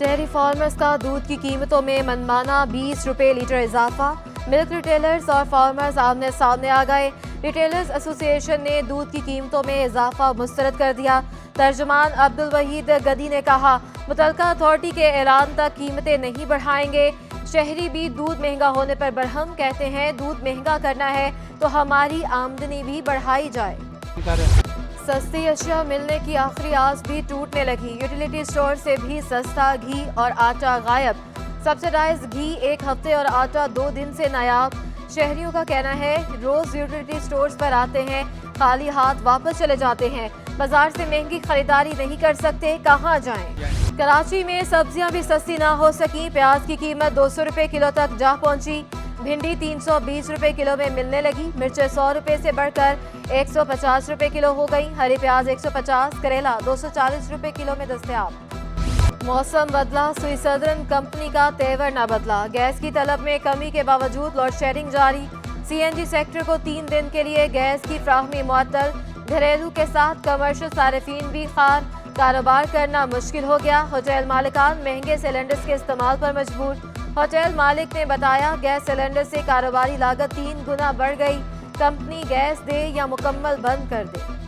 Dairy farmers का दूध की कीमतों में मनमाना 20 रुपये लीटर इजाफा। मिल्क रिटेलर्स और फार्मर्स आमने सामने आ गए। रिटेलर्स एसोसिएशन ने दूध की कीमतों में इजाफा मुस्तरद कर दिया। तर्जुमान अब्दुल वहीद गदी ने कहा, मुतल्लिका अथॉरिटी के ऐलान तक कीमतें नहीं बढ़ाएंगे। शहरी भी दूध महंगा होने पर बरहम, कहते हैं दूध महंगा करना है तो हमारी आमदनी भी बढ़ाई जाए। सस्ती अशिया मिलने की आखिरी आस भी टूटने लगी। यूटिलिटी स्टोर से भी सस्ता घी और आटा गायब। सब्सिडाइज घी 1 हफ्ते और आटा 2 दिन से नायाब। शहरियों का कहना है रोज यूटिलिटी स्टोर्स पर आते हैं, खाली हाथ वापस चले जाते हैं। बाजार से महंगी खरीदारी नहीं कर सकते, कहाँ जाएं? कराची में सब्जियां भी सस्ती ना हो सकी। प्याज की कीमत 200 रुपए किलो तक जा पहुंची। भिंडी 320 रुपए किलो में मिलने लगी। मिर्चें 100 रुपए से बढ़कर 150 रुपए किलो हो गई। हरी प्याज 150, करेला 240 रुपए किलो में दस्तयाब। मौसम बदला, सुई सदरन कंपनी का तेवर न बदला। गैस की तलब में कमी के बावजूद लोड शेडिंग जारी। CNG सेक्टर को 3 दिन के लिए गैस की फ्राहमी मुअत्तल। घरेलू के साथ कमर्शियल सारिफीन भी खार। कारोबार करना मुश्किल हो गया। होटल मालिकान महंगे सिलेंडर्स के इस्तेमाल पर मजबूर। होटल मालिक ने बताया, गैस सिलेंडर से कारोबारी लागत 3 गुना बढ़ गई। कंपनी गैस दे या मुकम्मल बंद कर दे।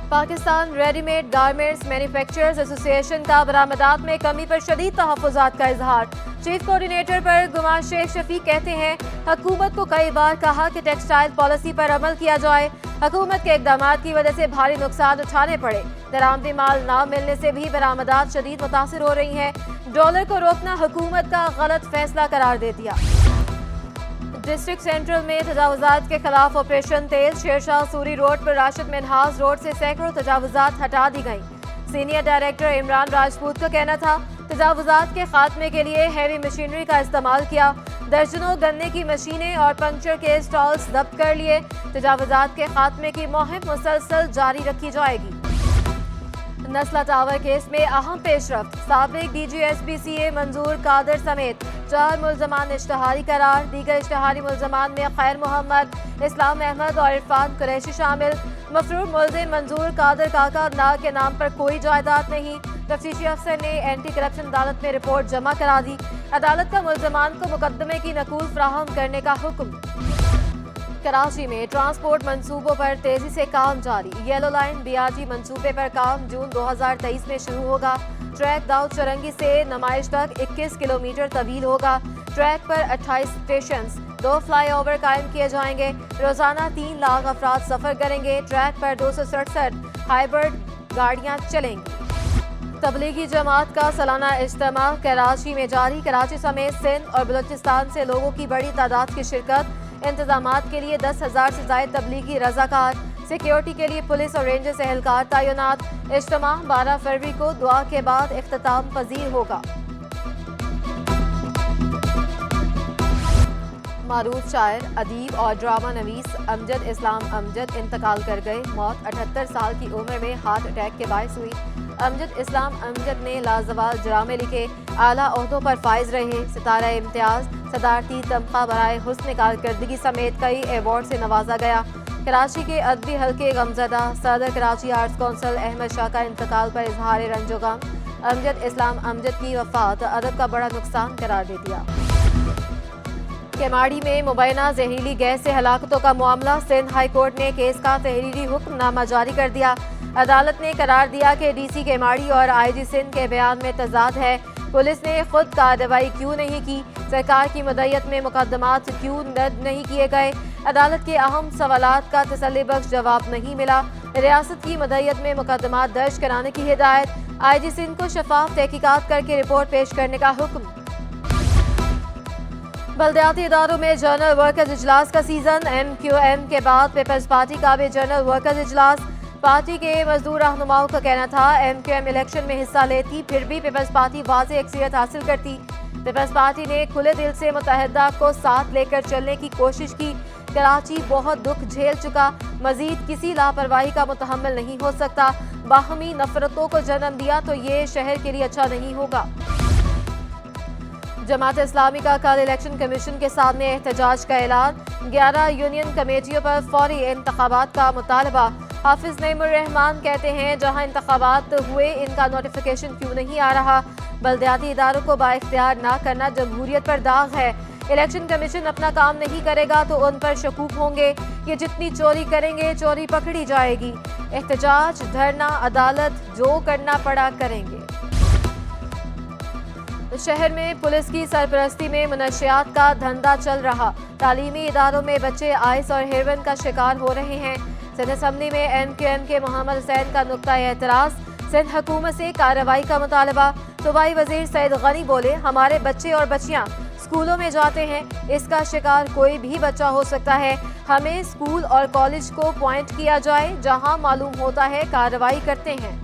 Pakistan readymade garments manufacturers association का बरामदात में कमी पर शदीद तहफ़्फ़ुज़ात का इजहार। चीफ कोऑर्डिनेटर पर गुमान शेख शफीक कहते हैं, हुकूमत को कई बार कहा कि टेक्सटाइल पॉलिसी पर अमल किया जाए। हुकूमत के इक़दामात की वजह से भारी नुकसान उठाने पड़े। दरामदी माल ना मिलने से भी बरामदात शदीद मुतासिर हो रही हैं। डॉलर को रोकना हुकूमत का गलत फैसला करार दे दिया। डिस्ट्रिक्ट सेंट्रल में तजावुजात के खिलाफ ऑपरेशन तेज। शेरशाह सूरी रोड पर राशिद मिनहास रोड से सैकड़ों तजावुजात हटा दी गई। सीनियर डायरेक्टर इमरान राजपूत का कहना था, तजावुजात के खात्मे के लिए हैवी मशीनरी का इस्तेमाल किया। दर्जनों गन्ने की मशीनें और पंक्चर के स्टॉल्स जब्त कर लिए। तजावुजात के खात्मे की मुहिम मुसलसल जारी रखी जाएगी। नस्ला टावर केस में अहम पेशरफ्त। साबिक DGSBCA मंजूर कादर समेत 4 मुल्जमान इश्तहारी करार। दीगर इश्तहारी मुल्जमान में खैर मोहम्मद, इस्लाम अहमद और इरफान कुरैशी शामिल। मफरूर मुल्जिम मंजूर कादर काका ना के नाम पर कोई जायदाद नहीं। तफ्तीशी अफसर ने एंटी करप्शन अदालत में रिपोर्ट जमा करा दी। अदालत का मुल्जमान को मुकदमे की नकूल फ्राहम करने का हुक्म। कराची में ट्रांसपोर्ट मंसूबों पर तेजी से काम जारी। येलो लाइन BRT मंसूबे पर काम जून 2023 में शुरू होगा। ट्रैक दाऊद चरंगी से नुमाइश तक 21 किलोमीटर तवील होगा। ट्रैक पर 28 स्टेशन, 2 फ्लाईओवर कायम किए जाएंगे। रोजाना 3 लाख अफराद सफर करेंगे। ट्रैक पर 267 हाइब्रिड गाड़ियां चलेंगी। तबलीगी जमात का सालाना इज्तिमा कराची में जारी। कराची समेत सिंध और बलूचिस्तान से लोगों की बड़ी तादाद की शिरकत। इंतजामात के लिए 10,000 से ज्यादा तबलीगी रजाकार। सिक्योरिटी के लिए पुलिस और रेंजर्स एहलकार तैनात। इज्तिमा 12 फरवरी को दुआ के बाद इख्तिताम पजीर होगा। मारूफ शायर, अदीब और ड्रामा नवीस अमजद इस्लाम अमजद इंतकाल कर गए। मौत 78 साल की उम्र में हार्ट अटैक के बायस हुई। अमजद इस्लाम अमजद ने लाजवाब ड्रामे लिखे, आला ओहदों पर फाइज रहे। सितारा इम्तियाज, सदारती तमगा बराए हुस्न कारकर्दगी समेत कई अवार्ड से नवाजा गया। कराची के अदबी हल्के गमजदा सदर कराची आर्ट्स कौंसिल अहमद शाह का इंतकाल पर इजहार रंजो गम। अमजद इस्लाम अमजद की वफात अदब का बड़ा नुकसान करार दे दिया। केमाड़ी में मुबैना जहरीली गैस से हलाकतों का मामला। सिंध हाई कोर्ट ने केस का तहरीरी हुक्मनामा जारी कर दिया। अदालत ने करार दिया कि DC केमाड़ी और IG सिंध के बयान में तजाद है। पुलिस ने खुद कार्रवाई क्यों नहीं की? सरकार की मदयत में मुकदमात क्यों रद्द नहीं किए गए? अदालत के अहम सवालात का तसल्लीबख्श जवाब नहीं मिला। रियासत की मदयत में मुकदमात दर्ज कराने की हिदायत। IG सिंध को शफाफ तहकीकात करके रिपोर्ट पेश करने का हुक्म। बल्दियाती इदारों में जनरल वर्कर्स इजलास का सीजन। MQM के बाद पीपल्स पार्टी का भी जनरल वर्कर्स इजलास। पार्टी के मजदूर रहनुमाओं का कहना था, MQM इलेक्शन में हिस्सा लेती फिर भी पीपल्स पार्टी वाज़ेह अक्सरियत हासिल करती। पीपल्स पार्टी ने खुले दिल से मुत्तहिदा को साथ लेकर चलने की कोशिश की। कराची बहुत दुख झेल चुका, मजीद किसी लापरवाही का मुतहम्मिल नहीं हो सकता। बाहमी नफरतों को जन्म दिया तो ये शहर के लिए अच्छा नहीं होगा। जमात इस्लामी का कल इलेक्शन कमीशन के सामने एहतजाज का ऐलान। 11 यूनियन कमेटियों पर फौरी इंतखाबात का मुतालबा। حافظ نعیم الرحمان کہتے ہیں جہاں انتخابات ہوئے ان کا نوٹیفیکیشن کیوں نہیں آ رہا؟ بلدیاتی اداروں کو بااختیار نہ کرنا جمہوریت پر داغ ہے۔ الیکشن کمیشن اپنا کام نہیں کرے گا تو ان پر شکوک ہوں گے، یہ جتنی چوری کریں گے چوری پکڑی جائے گی۔ احتجاج، دھرنا، عدالت، جو کرنا پڑا کریں گے۔ شہر میں پولیس کی سرپرستی میں منشیات کا دھندا چل رہا، تعلیمی اداروں میں بچے آئس اور ہیروئن کا شکار ہو رہے ہیں۔ سندھ اسمبلی میں MQM کے محمد حسین کا نقطہ اعتراض، سندھ حکومت سے کارروائی کا مطالبہ۔ صوبائی وزیر سعید غنی بولے ہمارے بچے اور بچیاں اسکولوں میں جاتے ہیں، اس کا شکار کوئی بھی بچہ ہو سکتا ہے، ہمیں اسکول اور کالج کو پوائنٹ کیا جائے، جہاں معلوم ہوتا ہے کارروائی کرتے ہیں۔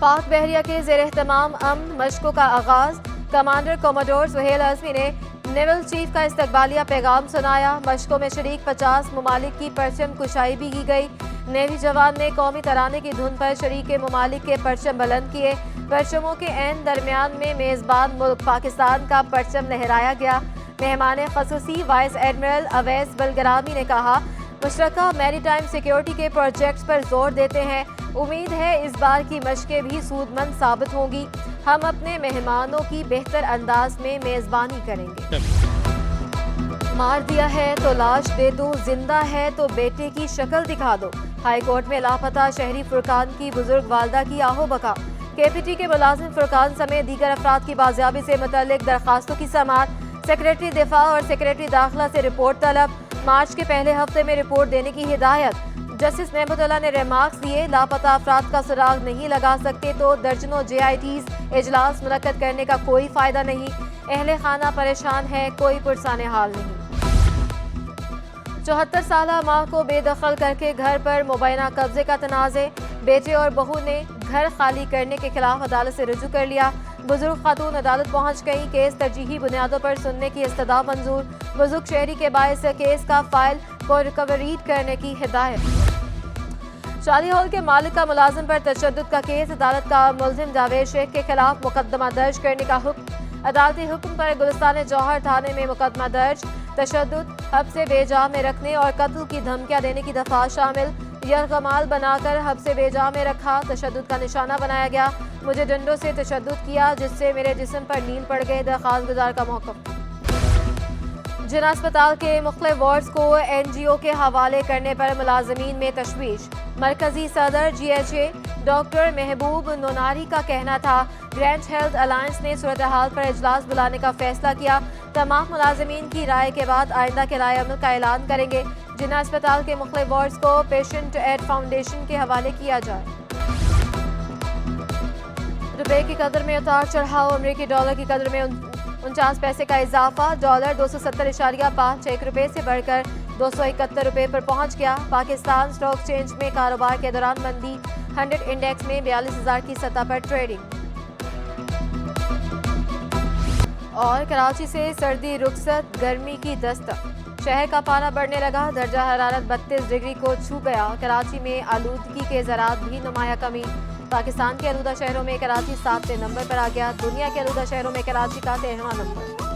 پاک بحریہ کے زیر اہتمام امن مشقوں کا آغاز، کمانڈر کوموڈور سہیل اعظمی نے نیول چیف کا استقبالیہ پیغام سنایا۔ مشقوں میں شریک 50 ممالک کی پرچم کشائی بھی کی گئی۔ نیوی جوان نے قومی ترانے کی دھن پر شریک ممالک کے پرچم بلند کیے۔ پرچموں کے عین درمیان میں میزبان ملک پاکستان کا پرچم لہرایا گیا۔ مہمان خصوصی وائس ایڈمرل اویس بلگرامی نے کہا مشترکہ میری ٹائم سیکیورٹی کے پروجیکٹس پر زور دیتے ہیں، امید ہے اس بار کی مشقیں بھی سود مند ثابت ہوں گی، ہم اپنے مہمانوں کی بہتر انداز میں میزبانی کریں گے۔ مار دیا ہے تو لاش دے دو، زندہ ہے تو بیٹے کی شکل دکھا دو، ہائی کورٹ میں لاپتہ شہری فرقان کی بزرگ والدہ کی آہو بکا۔ KPT کے ملازم فرقان سمیت دیگر افراد کی بازیابی سے متعلق درخواستوں کی سماعت، سیکریٹری دفاع اور سیکریٹری داخلہ سے رپورٹ طلب، مارچ کے پہلے ہفتے میں رپورٹ دینے کی ہدایت۔ جسٹس نعمت اللہ نے ریمارکس دیے لاپتہ افراد کا سراغ نہیں لگا سکتے تو درجنوں JITs اجلاس منعقد کرنے کا کوئی فائدہ نہیں، اہل خانہ پریشان ہے، کوئی پرسان حال نہیں۔ 74 سالہ ماں کو بے دخل کر کے گھر پر مبینہ قبضے کا تنازع، بیٹے اور بہو نے گھر خالی کرنے کے خلاف عدالت سے رجوع کر لیا۔ بزرگ خاتون عدالت پہنچ گئی، کیس ترجیحی بنیادوں پر سننے کی استدعا منظور، بزرگ شہری کے باعث کیس کا فائل کو ریکوریڈ کرنے کی ہدایت۔ شادی ہال کے مالک کا ملازم پر تشدد کا کیس، عدالت کا ملزم جاوید شیخ کے خلاف مقدمہ درج کرنے کا حکم، عدالتی حکم پر گلستان جوہر تھانے میں مقدمہ درج، تشدد، حبس بے جا میں رکھنے اور قتل کی دھمکیاں دینے کی دفعات شامل، یرغمال بنا کر حبس بے جا میں رکھا، تشدد کا نشانہ بنایا گیا، مجھے ڈنڈوں سے تشدد کیا جس سے میرے جسم پر نیل پڑ گئے، درخواست گزار کا موقف۔ جنا اسپتال کے مختلف وارڈز کو NGO کے حوالے کرنے پر ملازمین میں تشویش، مرکزی صدر GHA ڈاکٹر محبوب نوناری کا کہنا تھا گرینڈ ہیلتھ الائنس نے صورتحال پر اجلاس بلانے کا فیصلہ کیا، تمام ملازمین کی رائے کے بعد آئندہ کے رائے عمل کا اعلان کریں گے، جنا اسپتال کے مختلف وارڈز کو پیشنٹ ایڈ فاؤنڈیشن کے حوالے کیا جائے۔ روپے کی قدر میں اتار چڑھاؤ، امریکی ڈالر کی قدر میں 49 پیسے کا اضافہ، ڈالر 270.51 روپے سے بڑھ کر 271 روپے پر پہنچ گیا۔ پاکستان اسٹاک ایکسچینج میں کاروبار کے دوران مندی، 100 انڈیکس میں 42,000 کی سطح پر ٹریڈنگ۔ اور کراچی سے سردی رخصت، گرمی کی دستک، شہر کا پارا بڑھنے لگا، درجہ حرارت 32 ڈگری کو چھو گیا، کراچی میں آلودگی کے ذرات بھی نمایاں کمی، پاکستان کے آلودہ شہروں میں کراچی 7 نمبر پر آ گیا، دنیا کے آلودہ شہروں میں کراچی کا 13واں نمبر۔